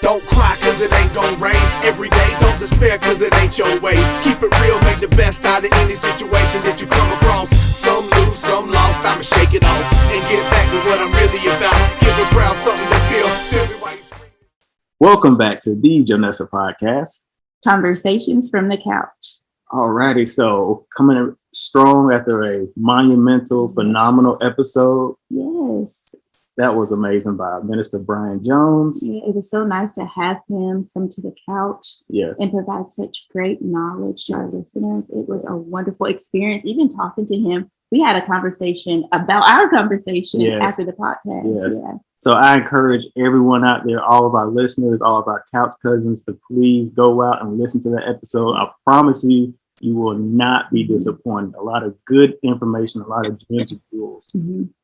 Don't cry cause it ain't gon' rain every day. Don't despair cause it ain't your way. Keep it real, make the best out of any situation that you come across. Some lose, some lost, I'ma shake it off and get back to what I'm really about. Give the crowd something to feel. Tell me why you scream. Welcome back to the Jonessa Podcast. Conversations from the couch. Alrighty, so coming in strong after a monumental, phenomenal episode. Yes. That was amazing by Minister Brian Jones. Yeah, it was so nice to have him come to the couch and provide such great knowledge to our listeners. It was a wonderful experience. Even talking to him, we had a conversation about our conversation after the podcast. Yes. Yeah. So I encourage everyone out there, all of our listeners, all of our couch cousins, to please go out and listen to that episode. I promise you, you will not be disappointed. A lot of good information, a lot of gems and jewels.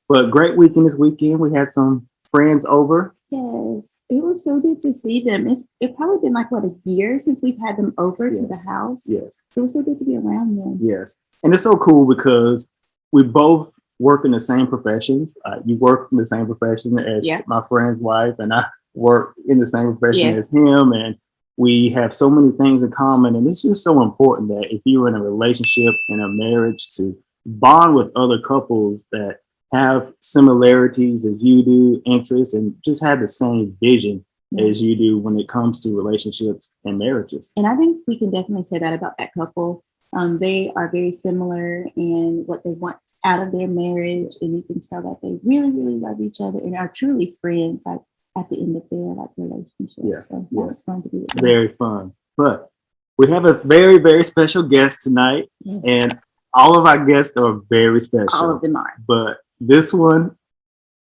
But great weekend this weekend. We had some friends over. Yes, it was so good to see them. It's probably been like, a year since we've had them over to the house. Yes. So it was so good to be around them. Yes. And it's so cool because we both work in the same professions. You work in the same profession as my friend's wife, and I work in the same profession as him. And we have so many things in common. And it's just so important that if you're in a relationship, in a marriage, to bond with other couples that have similarities as you do, interests, and just have the same vision as you do when it comes to relationships and marriages. And I think we can definitely say that about that couple. They are very similar in what they want out of their marriage, and you can tell that they really, really love each other and are truly friends, like at the end of their relationship. Yes. So that was fun to be with them. Very fun. But we have a very, very special guest tonight, and all of our guests are very special. All of them are. But this one,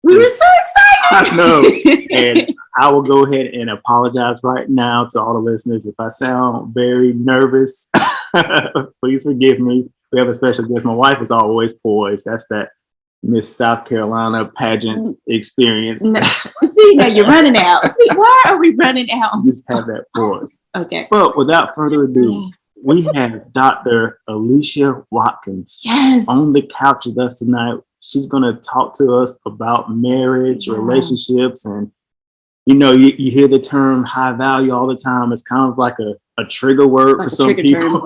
we were so excited. I know. And I will go ahead and apologize right now to all the listeners if I sound very nervous. Please forgive me. We have a special guest. My wife is always poised. That's that Miss South Carolina pageant experience. No. See, now you're running out. See, why are we running out? Just have that poise. Okay. But without further ado, we have Dr. Alicia Watkins on the couch with us tonight. She's going to talk to us about marriage, relationships, and you hear the term high value all the time. It's kind of like a trigger word for some people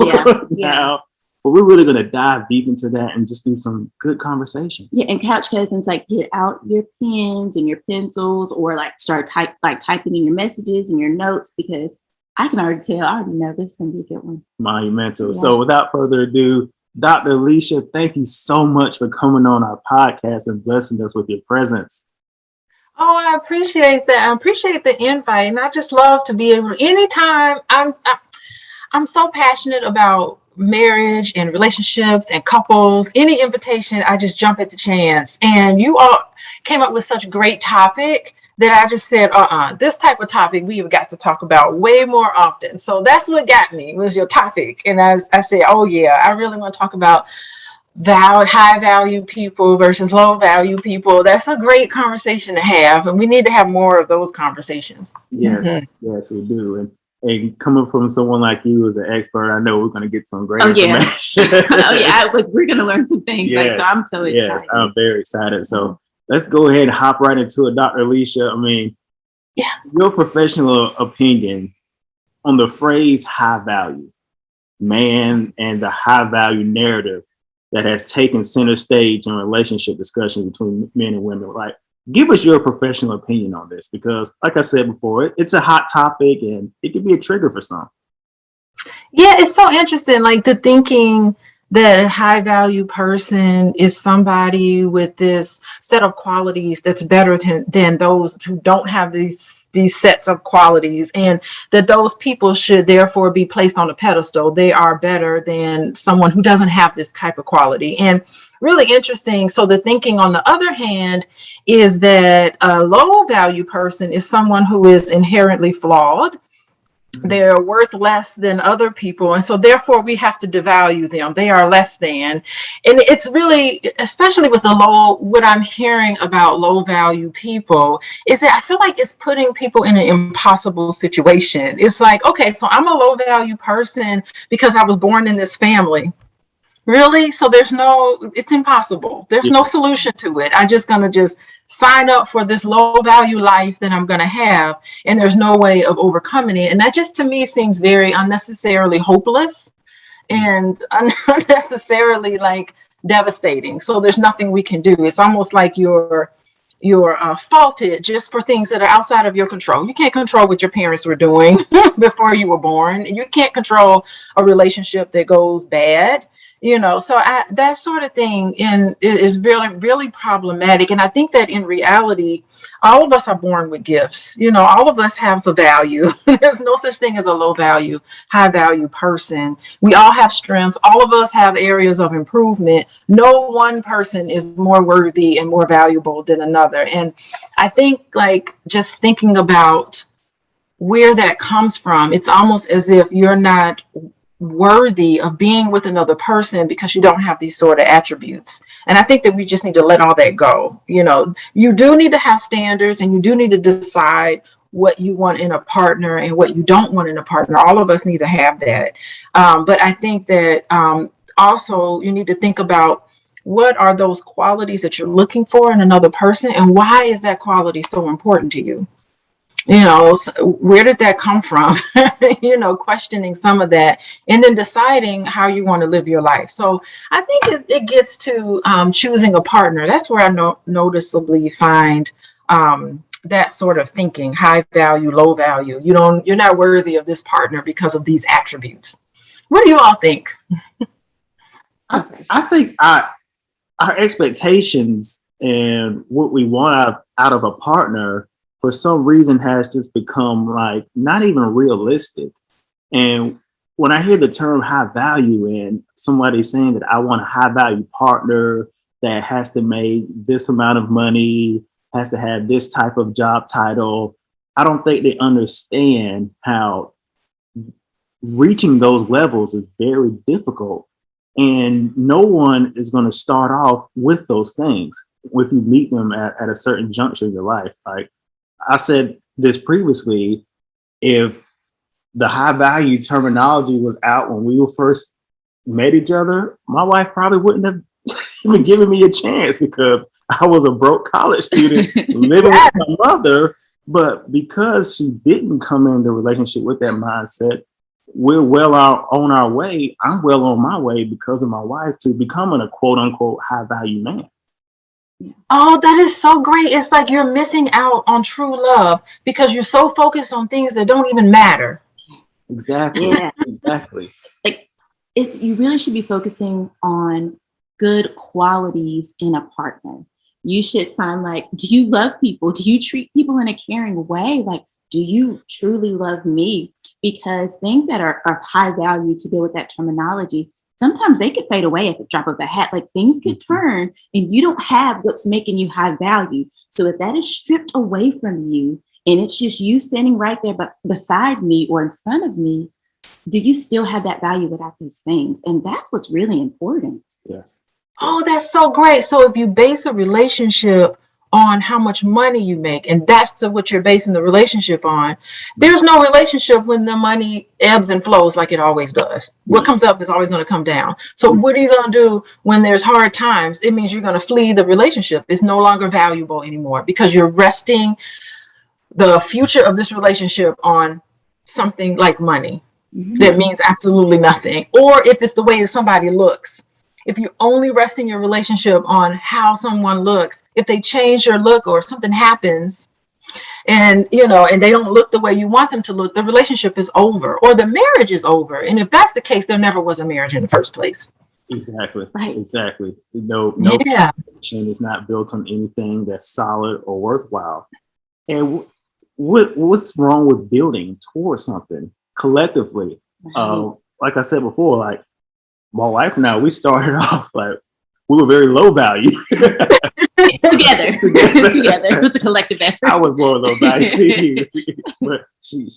now. But we're really going to dive deep into that and just do some good conversations. Yeah, and couch cousins, get out your pens and your pencils, or start typing in your messages and your notes, because I can already tell. I already know this is going to be a good one. Monumental. Yeah. So without further ado, Dr. Alicia, thank you so much for coming on our podcast and blessing us with your presence. Oh, I appreciate that. I appreciate the invite, and I just love to be able to, anytime. I'm so passionate about marriage and relationships and couples. Any invitation, I just jump at the chance. And you all came up with such a great topic that I just said, this type of topic we've got to talk about way more often. So that's what got me, was your topic. And I said, I really want to talk about high value people versus low value people. That's a great conversation to have, and we need to have more of those conversations. Yes, yes, we do. And coming from someone like you as an expert, I know we're going to get some great information. We're going to learn some things. Yes, so I'm so excited. Yes, I'm very excited. So let's go ahead and hop right into it, Dr. Alicia. I mean, your professional opinion on the phrase high value man and the high value narrative that has taken center stage in relationship discussions between men and women. Like, give us your professional opinion on this, because like I said before, it's a hot topic and it could be a trigger for some. Yeah, it's so interesting. The thinking that a high value person is somebody with this set of qualities that's better than those who don't have these sets of qualities, and that those people should therefore be placed on a pedestal. They are better than someone who doesn't have this type of quality. And really interesting. So the thinking on the other hand is that a low value person is someone who is inherently flawed. They're worth less than other people. And so therefore we have to devalue them. They are less than. And it's really, especially with what I'm hearing about low value people, is that I feel like it's putting people in an impossible situation. It's like, okay, so I'm a low value person because I was born in this family. Really? So it's impossible. There's no solution to it. I'm just going to just sign up for this low value life that I'm going to have. And there's no way of overcoming it. And that just to me seems very unnecessarily hopeless and unnecessarily like devastating. So there's nothing we can do. It's almost like you're faulted just for things that are outside of your control. You can't control what your parents were doing before you were born. You can't control a relationship that goes bad. So that sort of thing is really, really problematic. And I think that in reality, all of us are born with gifts. All of us have a value. There's no such thing as a low value, high value person. We all have strengths. All of us have areas of improvement. No one person is more worthy and more valuable than another. And I think like just thinking about where that comes from, it's almost as if you're not worthy of being with another person because you don't have these sort of attributes. And I think that we just need to let all that go. You do need to have standards, and you do need to decide what you want in a partner and what you don't want in a partner. All of us need to have that. But I think that also you need to think about what are those qualities that you're looking for in another person, and why is that quality so important to you? Where did that come from? Questioning some of that, and then deciding how you want to live your life. So I think it gets to choosing a partner. That's where I noticeably find that sort of thinking: high value, low value. You're not worthy of this partner because of these attributes. What do you all think? I think our expectations and what we want out of a partner for some reason has just become like not even realistic. And when I hear the term high value and somebody saying that I want a high value partner that has to make this amount of money, has to have this type of job title, I don't think they understand how reaching those levels is very difficult. And no one is going to start off with those things if you meet them at a certain juncture in your life. Like I said this previously, if the high value terminology was out when we were first met each other, my wife probably wouldn't have even given me a chance because I was a broke college student living with my mother. But because she didn't come in the relationship with that mindset, we're well on our way. I'm well on my way because of my wife to becoming a quote unquote high value man. Oh, that is so great. It's like you're missing out on true love because you're so focused on things that don't even matter. Exactly. Yeah. Exactly. Like you really should be focusing on good qualities in a partner. You should find like, do you love people? Do you treat people in a caring way? Like, do you truly love me? Because things that are of high value, to go with that terminology, sometimes they could fade away at the drop of a hat. Like things could turn and you don't have what's making you high value. So if that is stripped away from you and it's just you standing right there but beside me or in front of me, do you still have that value without these things? And that's what's really important. Yes. Oh, that's so great. So if you base a relationship on how much money you make, and that's what you're basing the relationship on, there's no relationship when the money ebbs and flows like it always does. What comes up is always going to come down. So what are you going to do when there's hard times? It means you're going to flee the relationship. It's no longer valuable anymore because you're resting the future of this relationship on something like money that means absolutely nothing. Or if it's the way somebody looks. If you only rest in your relationship on how someone looks, if they change your look or something happens and they don't look the way you want them to look, the relationship is over or the marriage is over. And if that's the case, there never was a marriage in the first place. Exactly. Right. Exactly. No foundation is not built on anything that's solid or worthwhile. And what's wrong with building towards something collectively? Like I said before, like my wife and I, we started off like we were very low value. Together. It was a collective effort. I was more low value, but she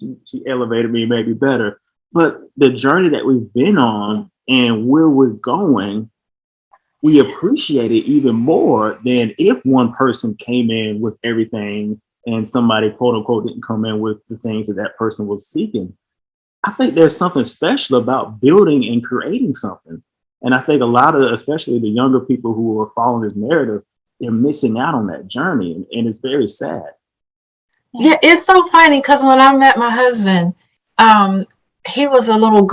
elevated me, made me better. But the journey that we've been on and where we're going, we appreciate it even more than if one person came in with everything and somebody quote unquote didn't come in with the things that person was seeking. I think there's something special about building and creating something. And I think a lot of, especially the younger people who are following this narrative, they're missing out on that journey. And it's very sad. Yeah, it's so funny because when I met my husband, he was a little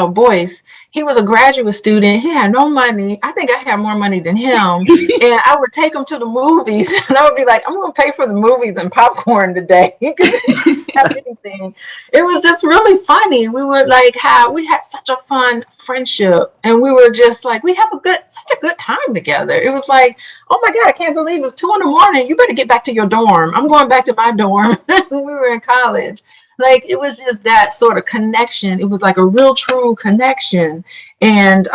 boys. He was a graduate student. He had no money. I think I had more money than him. And I would take him to the movies, and I would be like, "I'm going to pay for the movies and popcorn today." He couldn't have anything. It was just really funny. We would we had such a fun friendship, and we were just like, we have such a good time together. It was like, oh my God, I can't believe it's 2 a.m. You better get back to your dorm. I'm going back to my dorm. We were in college. Like, it was just that sort of connection. It was like a real true connection. And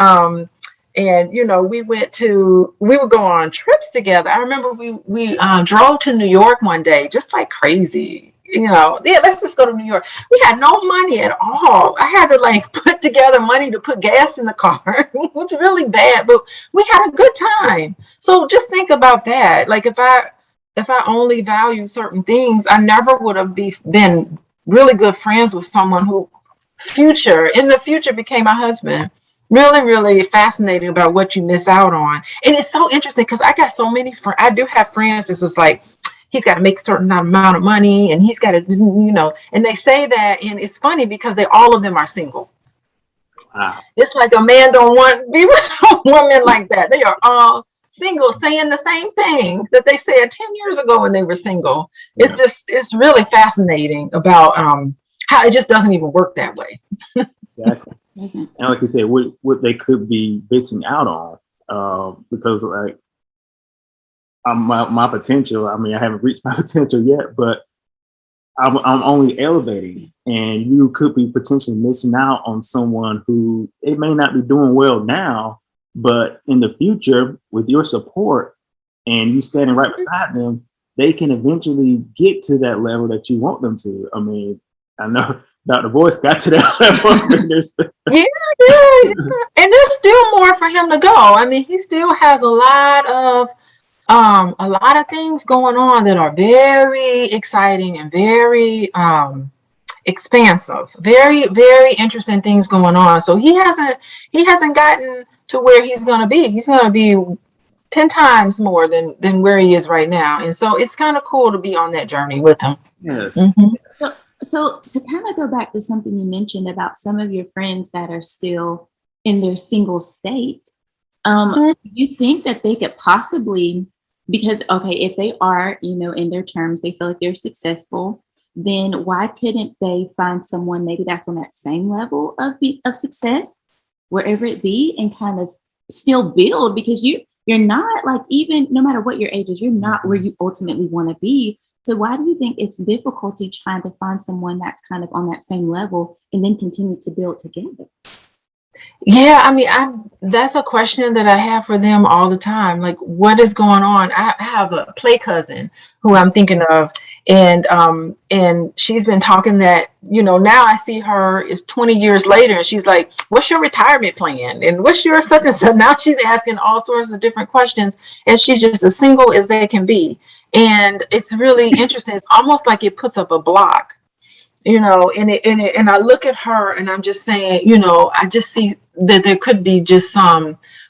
we would go on trips together. I remember we drove to New York one day, just like crazy. Let's just go to New York. We had no money at all. I had to put together money to put gas in the car. It was really bad, but we had a good time. So just think about that. Like, if I only value certain things, I never would have been really good friends with someone who in the future became my husband. Really, really fascinating about what you miss out on. And it's so interesting because I got so many friends. I do have friends that's just like, he's got to make a certain amount of money and he's got to, and they say that. And it's funny because all of them are single. Wow. It's like a man don't want to be with a woman like that. They are all single, saying the same thing that they said 10 years ago when they were single. Yeah. It's really fascinating about how it just doesn't even work that way. Exactly. And like you said, what they could be missing out on, because my potential, I mean, I haven't reached my potential yet, but I'm only elevating, and you could be potentially missing out on someone who it may not be doing well now, but in the future, with your support and you standing right beside them, they can eventually get to that level that you want them to. I mean, I know Dr. Boyce got to that level. Yeah. And there's still more for him to go. I mean, he still has a lot of things going on that are very exciting and very expansive. Very, very interesting things going on. So he hasn't gotten to where he's going to be. He's going to be 10 times more than where he is right now. And so it's kind of cool to be on that journey with him. Yes. Mm-hmm. So to kind of go back to something you mentioned about some of your friends that are still in their single state, you think that they could possibly, because, okay, if they are, in their terms, they feel like they're successful, then why couldn't they find someone maybe that's on that same level of success, wherever it be, and kind of still build? Because you're not, like, even no matter what your age is, you're not where you ultimately want to be. So why do you think it's difficulty trying to find someone that's kind of on that same level and then continue to build together? Yeah, I mean, that's a question that I have for them all the time. Like, what is going on? I have a play cousin who I'm thinking of, and she's been talking that, now I see her is 20 years later, and she's like, what's your retirement plan? And what's your such and such? Now she's asking all sorts of different questions, and she's just as single as they can be. And it's really interesting. It's almost like it puts up a block. And I look at her and I'm just saying, I just see that there could be just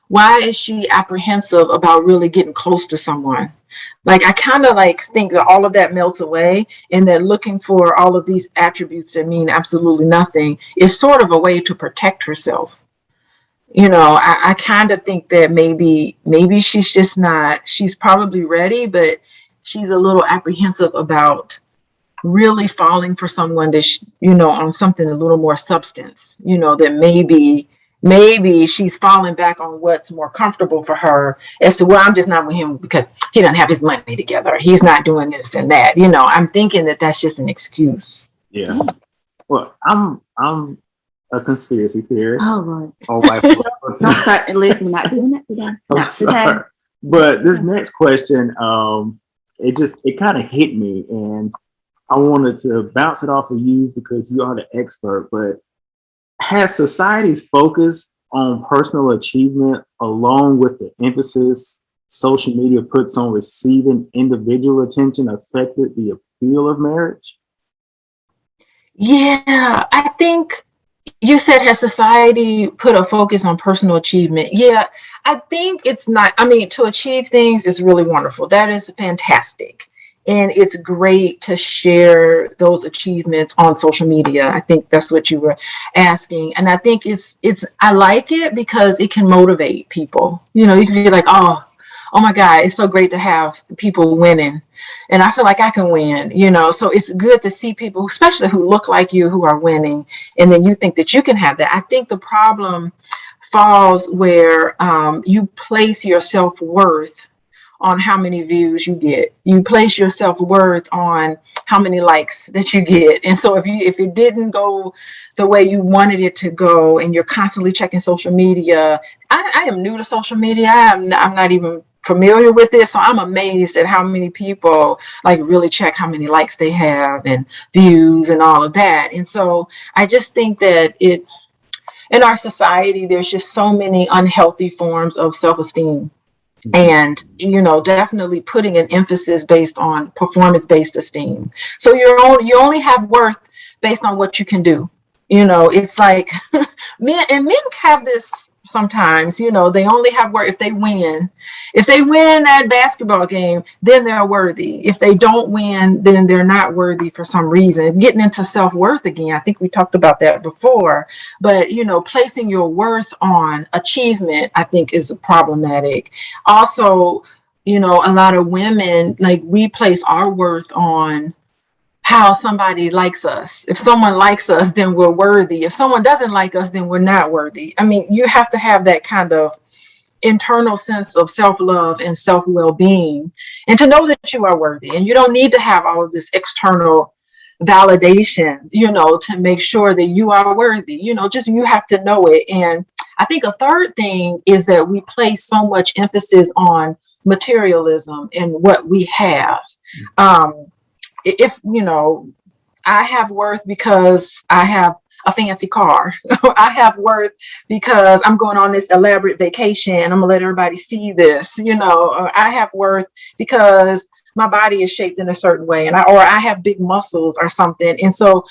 why is she apprehensive about really getting close to someone? Like, I kind of think that all of that melts away, and that looking for all of these attributes that mean absolutely nothing is sort of a way to protect herself. I kind of think that maybe she's just not, she's probably ready, but she's a little apprehensive about really falling for someone that, on something a little more substance, that maybe she's falling back on what's more comfortable for her as to, well, I'm just not with him because he doesn't have his money together. He's not doing this and that. I'm thinking that that's just an excuse. Yeah. Well, I'm a conspiracy theorist. Oh, Lord. Oh, my God. Don't start. Listen, we're not doing that today. Not today. But this next question, it kind of hit me, and I wanted to bounce it off of you because you are the expert. But has society's focus on personal achievement, along with the emphasis social media puts on receiving individual attention, affected the appeal of marriage? Yeah, I think You said, has society put a focus on personal achievement? Yeah, I think it's not. I mean, to achieve things is really wonderful. That is fantastic. And it's great to share those achievements on social media. I think that's what you were asking. And I think I like it because it can motivate people. You know, you can be like, oh my God, it's so great to have people winning. And I feel like I can win, you know. So it's good to see people, especially who look like you, who are winning. And then you think that you can have that. I think the problem falls where you place your self-worth on how many views you get. You place your self-worth on how many likes that you get. And so if it didn't go the way you wanted it to go, and you're constantly checking social media, I am new to social media. I'm not even familiar with this, so I'm amazed at how many people like really check how many likes they have and views and all of that. And so I just think that in our society, there's just so many unhealthy forms of self-esteem. And, you know, definitely putting an emphasis based on performance-based esteem. So you only have worth based on what you can do. You know, it's like men have this sometimes, you know, they only have worth if they win. If they win that basketball game, then they're worthy. If they don't win, then they're not worthy for some reason. Getting into self-worth again, I think we talked about that before, but, you know, placing your worth on achievement, I think is problematic. Also, you know, a lot of women, like, we place our worth on how somebody likes us. If someone likes us, then we're worthy. If someone doesn't like us, then we're not worthy. I mean, you have to have that kind of internal sense of self-love and self-well-being, and to know that you are worthy. And you don't need to have all of this external validation, you know, to make sure that you are worthy. You know, just you have to know it. And I think a third thing is that we place so much emphasis on materialism and what we have. If, you know, I have worth because I have a fancy car. I have worth because I'm going on this elaborate vacation and I'm gonna let everybody see this, you know, or I have worth because my body is shaped in a certain way, and I have big muscles or something. And so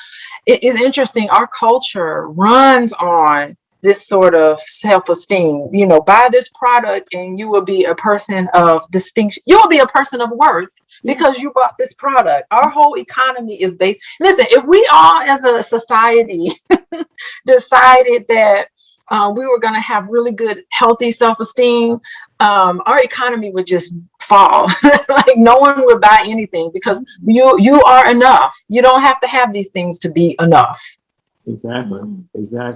it is interesting. Our culture runs on this sort of self-esteem, you know, buy this product and you will be a person of distinction. You will be a person of worth because you bought this product. Our whole economy is based. Listen, if we all as a society decided that we were going to have really good, healthy self-esteem, our economy would just fall. Like, no one would buy anything because you are enough. You don't have to have these things to be enough. Exactly.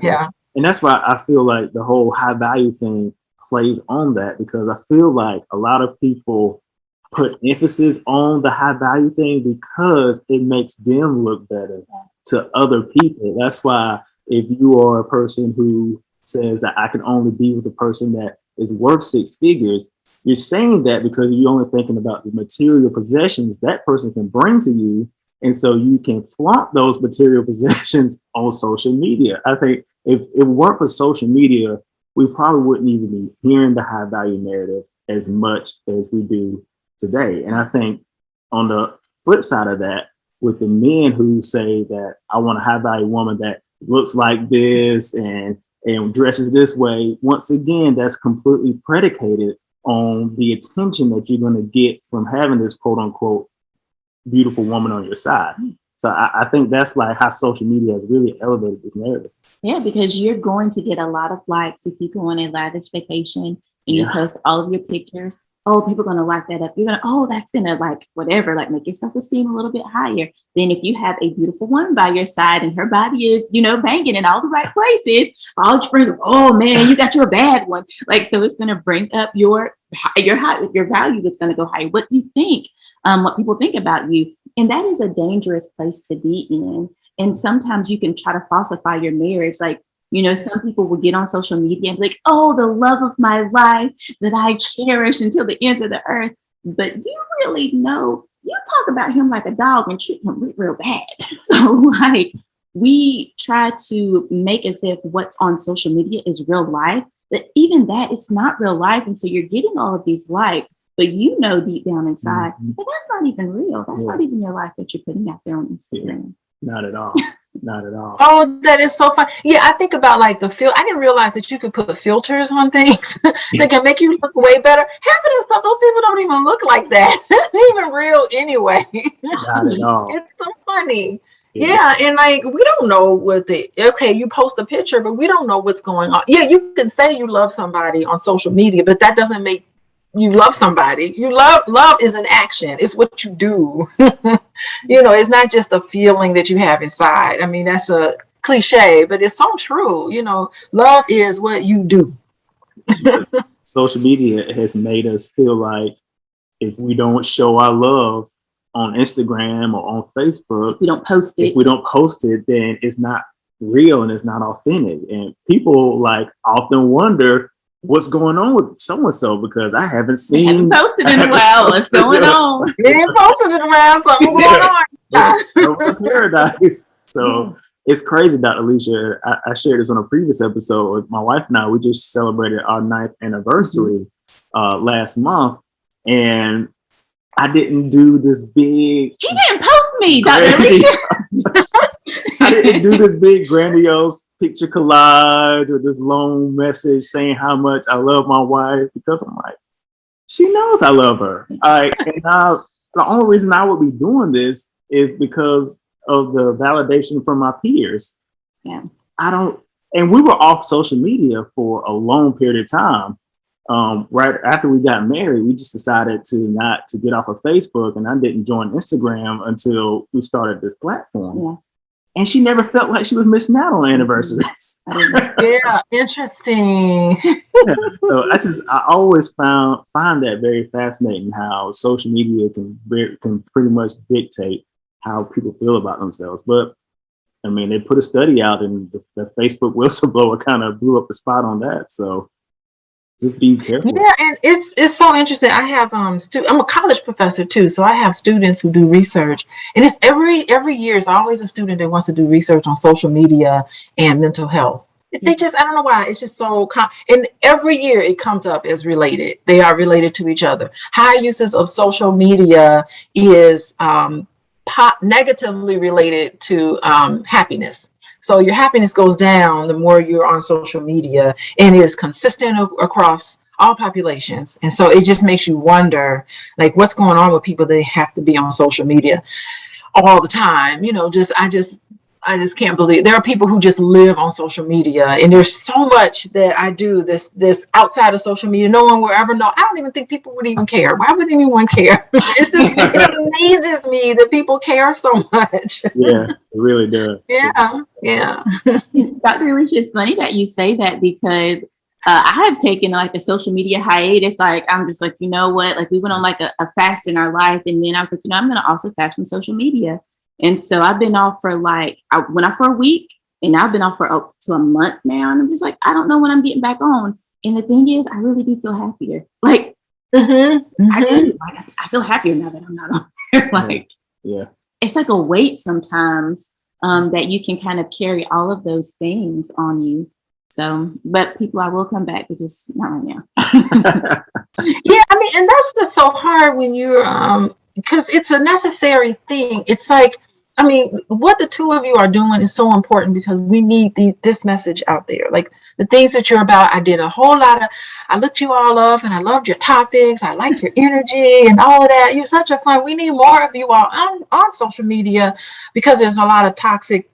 Yeah. And that's why I feel like the whole high value thing plays on that, because I feel like a lot of people put emphasis on the high value thing because it makes them look better to other people. That's why if you are a person who says that I can only be with a person that is worth six figures, you're saying that because you're only thinking about the material possessions that person can bring to you. And so you can flaunt those material possessions on social media. I think if it weren't for social media, we probably wouldn't even be hearing the high value narrative as much as we do today. And I think on the flip side of that, with the men who say that I want a high value woman that looks like this and dresses this way, once again, that's completely predicated on the attention that you're going to get from having this quote unquote beautiful woman on your side. So I think that's like how social media has really elevated this narrative. Yeah, because you're going to get a lot of likes if you go on a lavish vacation and you post all of your pictures. Oh, people are going to like that up. You're going to, oh, that's going to like whatever, like make your self-esteem a little bit higher. Then if you have a beautiful woman by your side and her body is, you know, banging in all the right places, all your friends are, oh man, you got you a bad one. Like, so it's going to bring up your value is going to go higher. What you think, what people think about you. And that is a dangerous place to be in. And sometimes you can try to falsify your marriage. Like, you know, some people will get on social media and be like, oh, the love of my life that I cherish until the ends of the earth. But you really know, you talk about him like a dog and treat him real bad. So like, we try to make as if what's on social media is real life, but even that, it's not real life. And so you're getting all of these likes, but you know deep down inside, but that's not even real. That's not even your life that you're putting out there on Instagram. Not at all. Not at all. Oh, that is so fun. Yeah, I think about like I didn't realize that you could put filters on things that can make you look way better. Half of the stuff, those people don't even look like that. It's not even real anyway. Not at all. It's so funny. Yeah, and like we don't know you post a picture, but we don't know what's going on. Yeah, you can say you love somebody on social media, but that doesn't make you love somebody. Love is an action. It's what you do. It's not just a feeling that you have inside. I mean, that's a cliche, but it's so true. Love is what you do. Social media has made us feel like if we don't show our love on Instagram or on Facebook, if we don't post it, then it's not real and it's not authentic. And people like often wonder what's going on with so-and-so because I haven't posted in a while. What's going on? You ain't posted in a while. Something going on. Paradise. So it's crazy, Dr. Alicia. I shared this on a previous episode with my wife and I. We just celebrated our 9th anniversary last month, and I didn't do this big. He didn't post me, Dr. Alicia. I didn't do this big grandiose picture collage or this long message saying how much I love my wife because I'm like, she knows I love her. All right. And the only reason I would be doing this is because of the validation from my peers. Yeah. And we were off social media for a long period of time. Right after we got married, we just decided to get off of Facebook, and I didn't join Instagram until we started this platform. Yeah. And she never felt like she was missing out on anniversaries. Yeah, interesting. Yeah, so I always find that very fascinating how social media can pretty much dictate how people feel about themselves. But I mean, they put a study out, and the Facebook whistleblower kind of blew up the spot on that. So just be careful. Yeah, and it's so interesting. I have I'm a college professor too, so I have students who do research, and it's every year it's always a student that wants to do research on social media and mental health. They just, I don't know why, it's just so and every year it comes up as related. They are related to each other. High uses of social media is negatively related to happiness. So your happiness goes down the more you're on social media, and is consistent across all populations. And so it just makes you wonder, like, what's going on with people that have to be on social media all the time. I just can't believe there are people who just live on social media, and there's so much that I do this outside of social media. No one will ever know. I don't even think people would even care. Why would anyone care? It amazes me that people care so much. Yeah, it really does. Yeah. Dr. Alicia, it's funny that you say that because I have taken like a social media hiatus. Like, I'm just like, you know what? Like, we went on like a fast in our life, and then I was like, I'm going to also fast from social media. And so I've been off for I went off for a week, and I've been off for up to a month now. And I'm just like, I don't know when I'm getting back on. And the thing is, I really do feel happier. Like, I feel happier now that I'm not on there. Like, yeah, it's like a weight sometimes that you can kind of carry all of those things on you. So, but people, I will come back, but just not right now. Yeah, I mean, and that's just so hard when you're because it's a necessary thing. It's like, I mean, what the two of you are doing is so important because we need this message out there. Like the things that you're about, I did a whole lot of, I looked you all up and I loved your topics. I like your energy and all of that. You're such a fun. We need more of you all on social media because there's a lot of toxic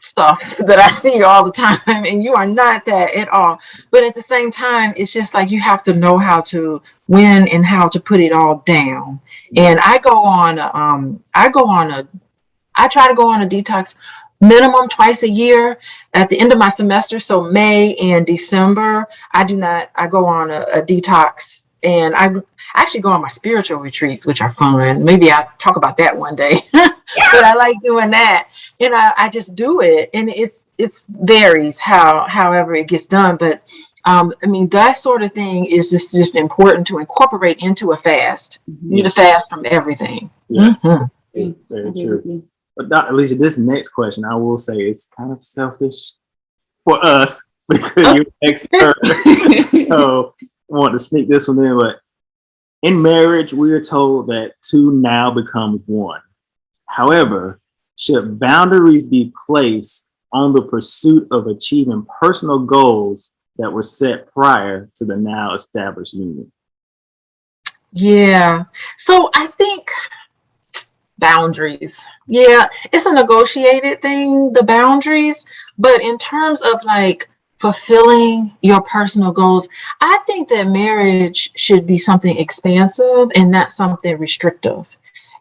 stuff that I see all the time, and you are not that at all. But at the same time, it's just like you have to know how to win and how to put it all down. And I try to go on a detox minimum twice a year at the end of my semester. So May and December, I go on a detox, and I actually go on my spiritual retreats, which are fun. Maybe I'll talk about that one day, but I like doing that. And I just do it, and it varies however it gets done. But I mean, that sort of thing is just important to incorporate into a fast. You need to fast from everything. Yeah. Mm-hmm. Very true. But Dr. Alicia, this next question, I will say, it's kind of selfish for us because you're an expert. So I want to sneak this one in, but in marriage, we are told that two now become one. However, should boundaries be placed on the pursuit of achieving personal goals that were set prior to the now established union? Yeah. So I think boundaries. Yeah, it's a negotiated thing, the boundaries. But in terms of like fulfilling your personal goals, I think that marriage should be something expansive and not something restrictive.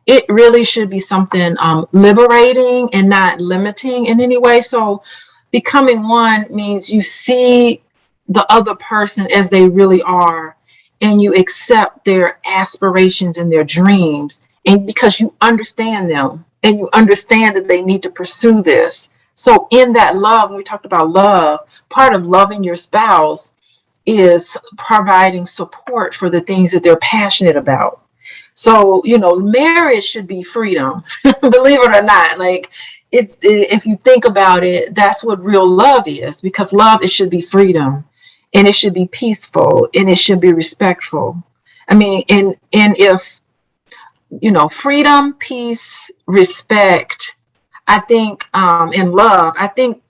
It really should be something liberating and not limiting in any way. So becoming one means you see the other person as they really are, and you accept their aspirations and their dreams, and because you understand them and you understand that they need to pursue this. So in that love, when we talked about love, part of loving your spouse is providing support for the things that they're passionate about. So, marriage should be freedom, believe it or not. Like, if you think about it, that's what real love is, because love, it should be freedom, and it should be peaceful, and it should be respectful. I mean, and if, freedom, peace, respect, I think, and love, I think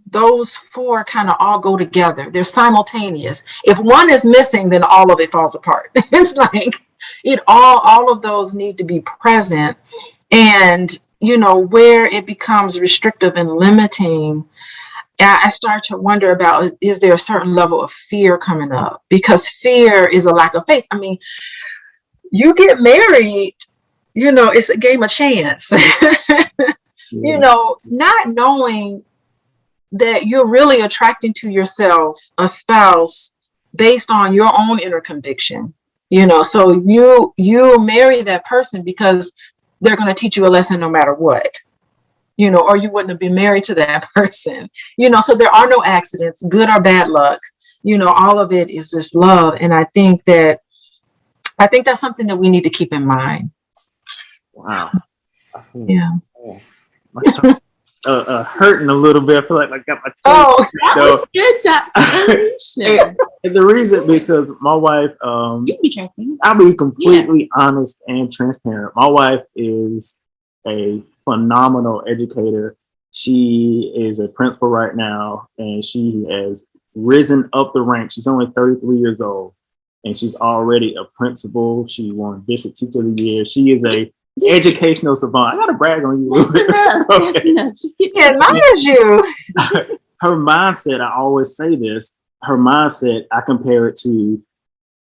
those four kind of all go together. They're simultaneous. If one is missing, then all of it falls apart. It's like all of those need to be present. And, where it becomes restrictive and limiting, I start to wonder about, is there a certain level of fear coming up? Because fear is a lack of faith. I mean, you get married, it's a game of chance. Not knowing that you're really attracting to yourself a spouse based on your own inner conviction. So you marry that person because they're going to teach you a lesson no matter what, or you wouldn't have been married to that person, so there are no accidents, good or bad luck, all of it is just love. And I think that's something that we need to keep in mind. Wow. Yeah. Hurting a little bit. I feel like I got my that was good. And the reason, because my wife, you can be transparent. I'll be completely honest and transparent. My wife is a phenomenal educator. She is a principal right now, and she has risen up the ranks. She's only 33 years old, and she's already a principal. She won District Teacher of the Year. She is a educational savant. I gotta brag on you a little bit. Okay. Just get to admire you. Her mindset, I always say this, her mindset, I compare it to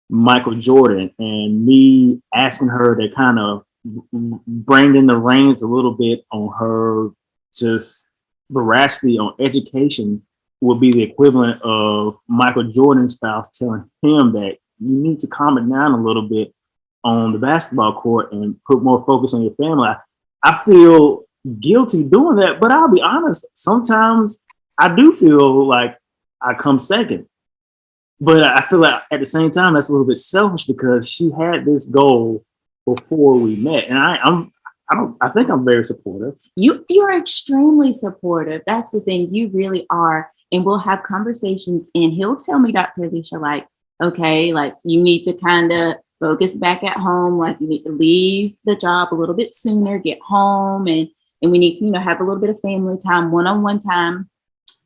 Michael Jordan, and me asking her to kind of bring in the reins a little bit on her just veracity on education would be the equivalent of Michael Jordan's spouse telling him that you need to calm it down a little bit on the basketball court and put more focus on your family. I feel guilty doing that, but I'll be honest, sometimes I do feel like I come second. But I feel like at the same time, that's a little bit selfish because she had this goal before we met. And I think I'm very supportive. You're extremely supportive. That's the thing. You really are. And we'll have conversations, and he'll tell me, Dr. Alicia, like, okay, like you need to kind of focus back at home. Like you need to leave the job a little bit sooner, get home, and we need to, have a little bit of family time, one-on-one time.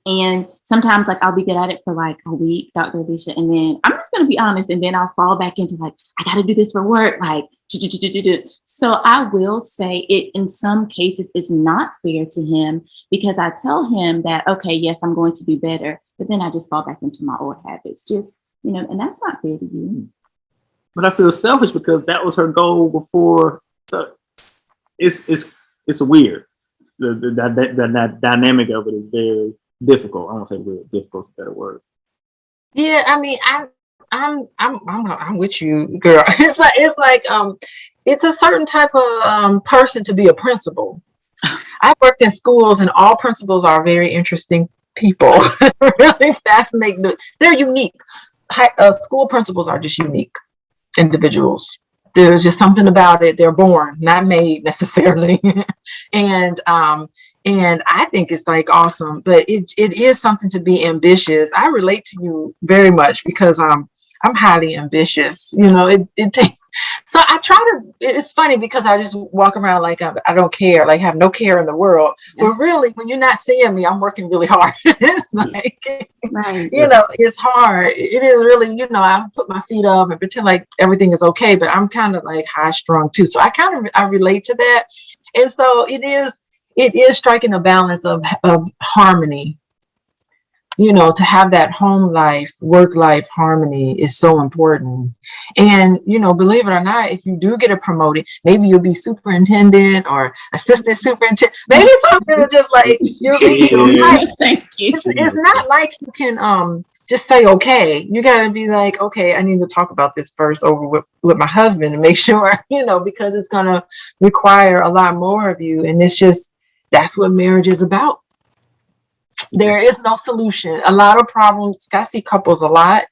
And sometimes like I'll be good at it for like a week, Dr. Alicia, and then I'm just gonna be honest, and then I'll fall back into like, I gotta do this for work, like so I will say it in some cases is not fair to him, because I tell him that, okay, yes, I'm going to do better, but then I just fall back into my old habits, just, and that's not fair to you. But I feel selfish because that was her goal before. So it's weird. The dynamic of it is very difficult. I won't say weird. Difficult is a better word. Yeah, I mean, I'm with you, girl. It's like it's a certain type of person to be a principal. I've worked in schools, and all principals are very interesting people. Really fascinating. They're unique. School principals are just unique individuals. There's just something about it. They're born, not made necessarily. And I think it's like awesome, but it is something to be ambitious. I relate to you very much because I I'm highly ambitious. It takes. So I try to. It's funny because I just walk around like I don't care, like have no care in the world. Yeah. But really, when you're not seeing me, I'm working really hard. It's like, right. It's hard. It is really, I put my feet up and pretend like everything is okay, but I'm kind of like high strung too. So I relate to that, and so it is striking a balance of harmony. To have that home life, work life harmony is so important. And, believe it or not, if you do get a promoted, maybe you'll be superintendent or assistant superintendent. Maybe something just like you're reaching height. Thank you. It's not like you can just say, okay. You got to be like, okay, I need to talk about this first over with my husband and make sure, because it's going to require a lot more of you. And that's what marriage is about. There is no solution. A lot of problems, I see couples a lot,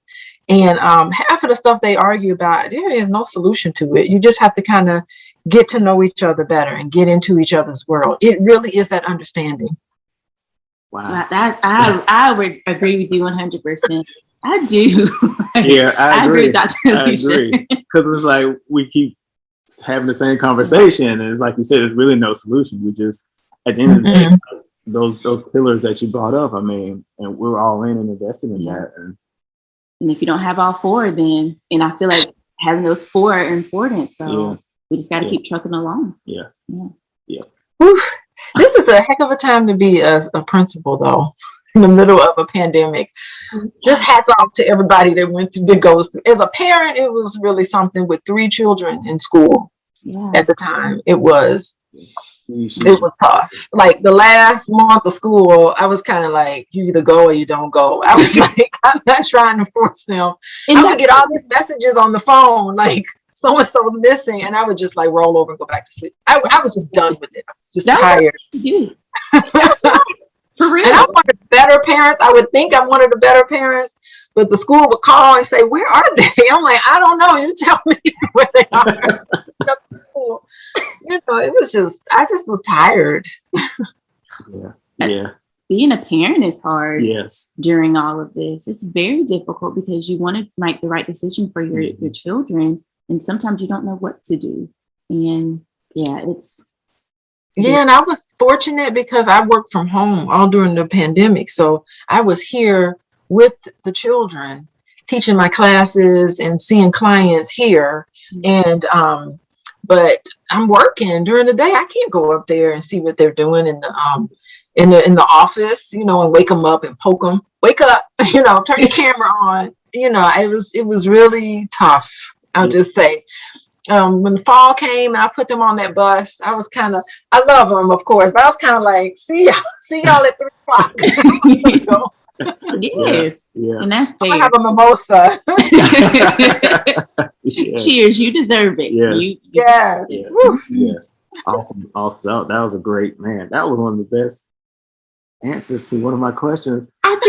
and half of the stuff they argue about, there is no solution to it. You just have to kind of get to know each other better and get into each other's world. It really is that understanding. Wow. I would agree with you 100%. I do. Yeah, I agree. Dr. Alicia. I agree. Because it's like we keep having the same conversation, and it's like you said, there's really no solution. We just, at the end of the day, those pillars that you brought up, and we're all in and invested in that. And if you don't have all four, then, and I feel like having those four are important. So we just got to keep trucking along. Yeah. Whew. This is a heck of a time to be a principal, though, in the middle of a pandemic. Just hats off to everybody that goes through. As a parent, it was really something with 3 children in school at the time. It was tough. Like the last month of school, I was kind of like, you either go or you don't go. I was like, I'm not trying to force them. I would get all these messages on the phone, like so-and-so's missing, and I would just like roll over and go back to sleep. I was just done with it. I was just tired. For real. And I'm one of the better parents. I would think I'm one of the better parents, but the school would call and say, where are they? I'm like, I don't know. You tell me where they are. It was I just was tired. Yeah. Being a parent is hard. Yes. During all of this, it's very difficult because you want to make the right decision for your children, and sometimes you don't know what to do. And and I was fortunate because I worked from home all during the pandemic, so I was here with the children, teaching my classes and seeing clients here, and but I'm working during the day. I can't go up there and see what they're doing in the office, and wake them up and poke them. Wake up, turn your camera on. It was really tough. I'll just say. When the fall came and I put them on that bus, I love them, of course, but I was kind of like, see y'all at 3:00. Yes. Yeah. And that's fair. I have a mimosa. Cheers, you deserve it. Yes. Yes. Awesome. Also, that was a great, that was one of the best answers to one of my questions. I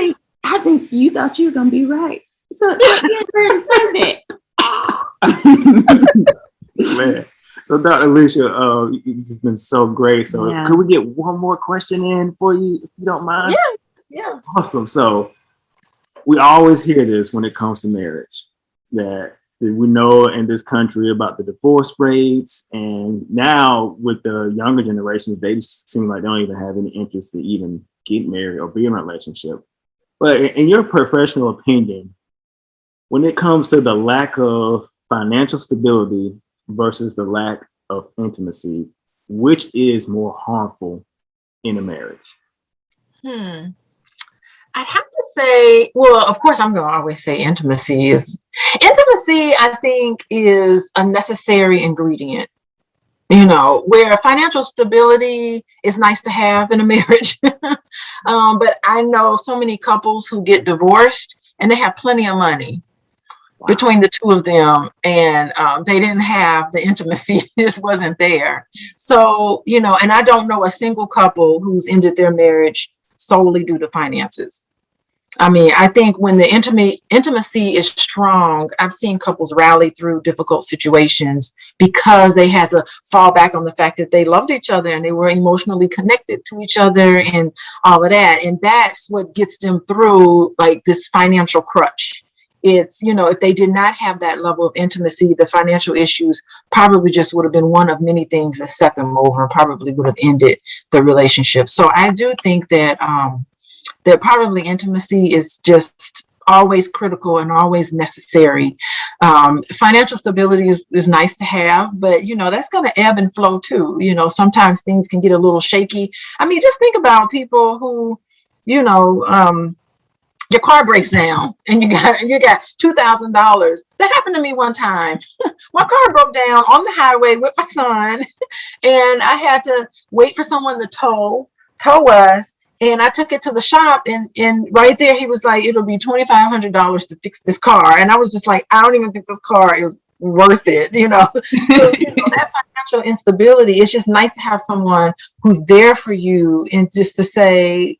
think you thought you were gonna be right. So you deserve it. Man. So Dr. Alicia, you've just been so great. So could we get one more question in for you, if you don't mind? Yeah. Awesome. So we always hear this when it comes to marriage, that we know in this country about the divorce rates, and now with the younger generations, they seem like they don't even have any interest to even get married or be in a relationship. But in your professional opinion, when it comes to the lack of financial stability versus the lack of intimacy, which is more harmful in a marriage? I'd have to say, well, of course, I'm going to always say intimacy, I think, is a necessary ingredient. Where financial stability is nice to have in a marriage. But I know so many couples who get divorced and they have plenty of money. Wow. Between the two of them, and they didn't have the intimacy. Just wasn't there. So, and I don't know a single couple who's ended their marriage solely due to finances. I mean, I think when the intimacy is strong, I've seen couples rally through difficult situations because they had to fall back on the fact that they loved each other and they were emotionally connected to each other and all of that. And that's what gets them through like this financial crutch. it's, if they did not have that level of intimacy, the financial issues probably just would have been one of many things that set them over and probably would have ended the relationship. So I do think that that probably intimacy is just always critical and always necessary. Financial stability is nice to have, but that's going to ebb and flow too. Sometimes things can get a little shaky. I mean, just think about people who, your car breaks down and you got $2,000. That happened to me one time. My car broke down on the highway with my son, and I had to wait for someone to tow us. And I took it to the shop, and right there he was like, "It'll be $2,500 to fix this car." And I was just like, "I don't even think this car is worth it." So, that financial instability. It's just nice to have someone who's there for you, and just to say,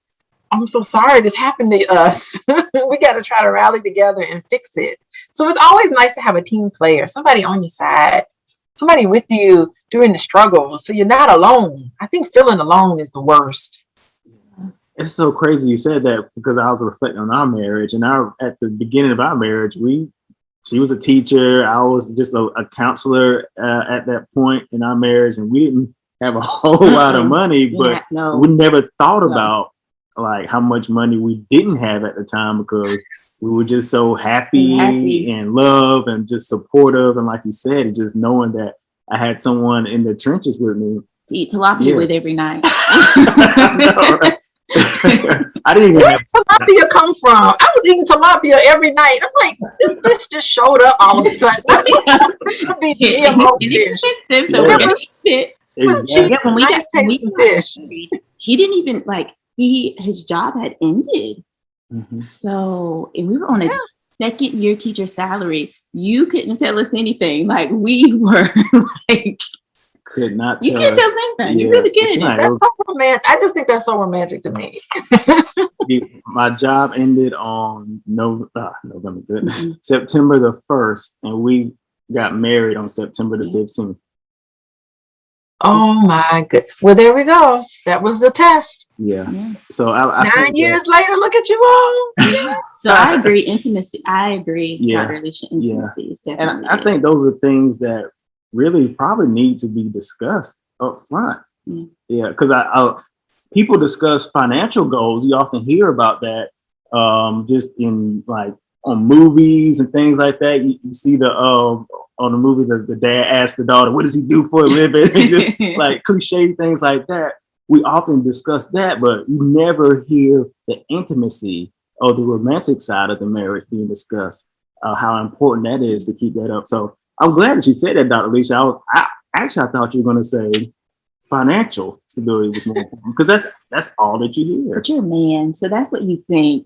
"I'm so sorry this happened to us. We got to try to rally together and fix it." So it's always nice to have a team player, somebody on your side, somebody with you during the struggles, so you're not alone. I think feeling alone is the worst. It's so crazy you said that, because I was reflecting on our marriage, and at the beginning of our marriage, she was a teacher. I was just a counselor at that point in our marriage, and we didn't have a whole lot of money, but we never thought about like how much money we didn't have at the time, because we were just so happy and love and just supportive. And like you said, just knowing that I had someone in the trenches with me. To eat tilapia with every night. I didn't even Where did tilapia come from? I was eating tilapia every night. I'm like, this fish just showed up all of a sudden. Inexpensive, so we're gonna eat it. Exactly. When we got fish, he didn't even his job had ended. Mm-hmm. So, and we were on a second year teacher salary. You couldn't tell us anything. Like, we were like, could not tell. You can't tell us anything. Yeah, you really can't. That's so romantic. I just think that's so romantic to me. My job ended on September the 1st, and we got married on September the 15th. Oh my good. Well, there we go. That was the test. Yeah. So I 9 years later, look at you all. So I agree. Intimacy. I agree. Yeah. Intimacy is definitely. And I think those are things that really probably need to be discussed up front. Yeah. Because people discuss financial goals. You often hear about that just in like on movies and things like that. You see on the movie, the dad asks the daughter, "What does he do for a living?" And just like cliche things like that. We often discuss that, but you never hear the intimacy or the romantic side of the marriage being discussed, how important that is to keep that up. So I'm glad that you said that, Dr. Alicia. I thought you were going to say financial stability was more important, because that's all that you hear. But you're a man, so that's what you think.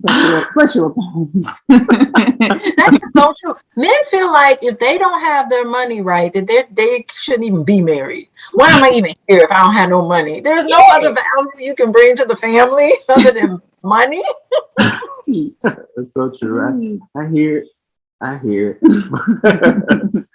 Plus your bones. That is so true. Men feel like if they don't have their money right, that they shouldn't even be married. Why am I even here if I don't have no money? There's no other value you can bring to the family other than money. That's so true. I hear it.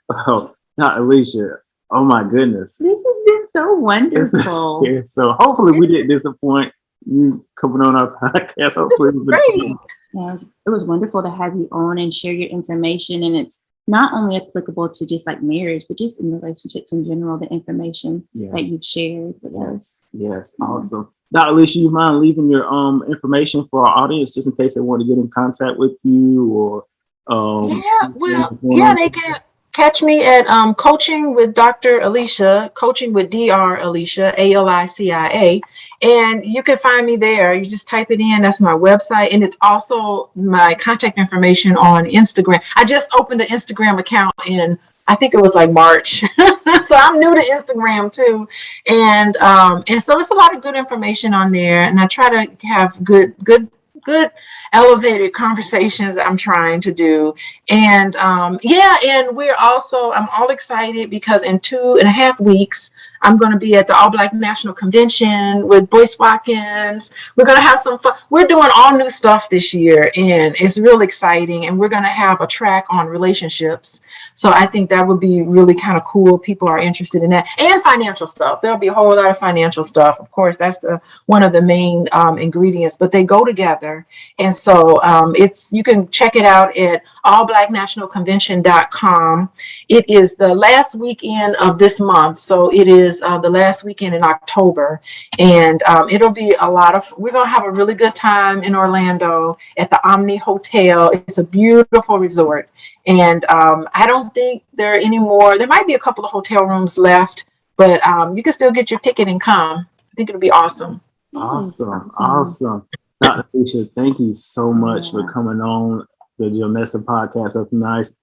Oh, not Alicia. Oh my goodness. This has been so wonderful. So hopefully we didn't disappoint you coming on our podcast. Hopefully great. Yeah, it was wonderful to have you on and share your information. And it's not only applicable to just like marriage, but just in relationships in general, the information that you've shared with us. Yes, awesome. Dr. Alicia, you mind leaving your information for our audience just in case they want to get in contact with you or they can catch me at Coaching with Dr. Alicia, Coaching with Dr. Alicia, ALICIA. And you can find me there. You just type it in. That's my website. And it's also my contact information on Instagram. I just opened an Instagram account in, I think it was like March. So I'm new to Instagram too. And so it's a lot of good information on there. And I try to have good elevated conversations I'm trying to do. And and I'm all excited because in 2.5 weeks, I'm going to be at the All Black National Convention with Alicia Watkins. We're going to have some fun. We're doing all new stuff this year, and it's real exciting. And we're going to have a track on relationships. So I think that would be really kind of cool. People are interested in that, and financial stuff. There'll be a whole lot of financial stuff. Of course, that's one of the main ingredients, but they go together. together. And so you can check it out at allblacknationalconvention.com. It is the last weekend of this month. So it is the last weekend in October. And it'll be we're going to have a really good time in Orlando at the Omni Hotel. It's a beautiful resort. And I don't think there are any more. There might be a couple of hotel rooms left, but you can still get your ticket and come. I think it'll be awesome. Awesome. Dr. Alicia, thank you so much for coming on the Jonessa podcast. That's nice.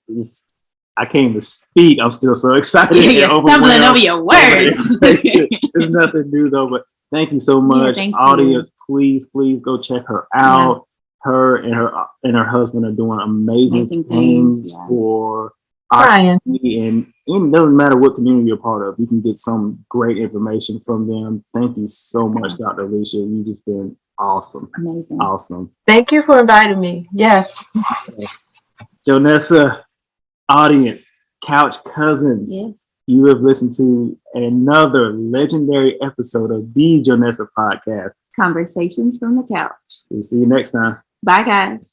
I can't even speak. I'm still so excited. You're stumbling over your words. It's nothing new though, but thank you so much. Audience, please go check her out. Her and her husband are doing amazing things for our community, and it doesn't matter what community you're part of, you can get some great information from them. Thank you so much, Dr. Alicia. You've just been awesome. Amazing. Awesome. Thank you for inviting me. Yes. Jonessa, audience, couch cousins. Yeah. You have listened to another legendary episode of the Jonessa podcast. Conversations from the couch. We'll see you next time. Bye, guys.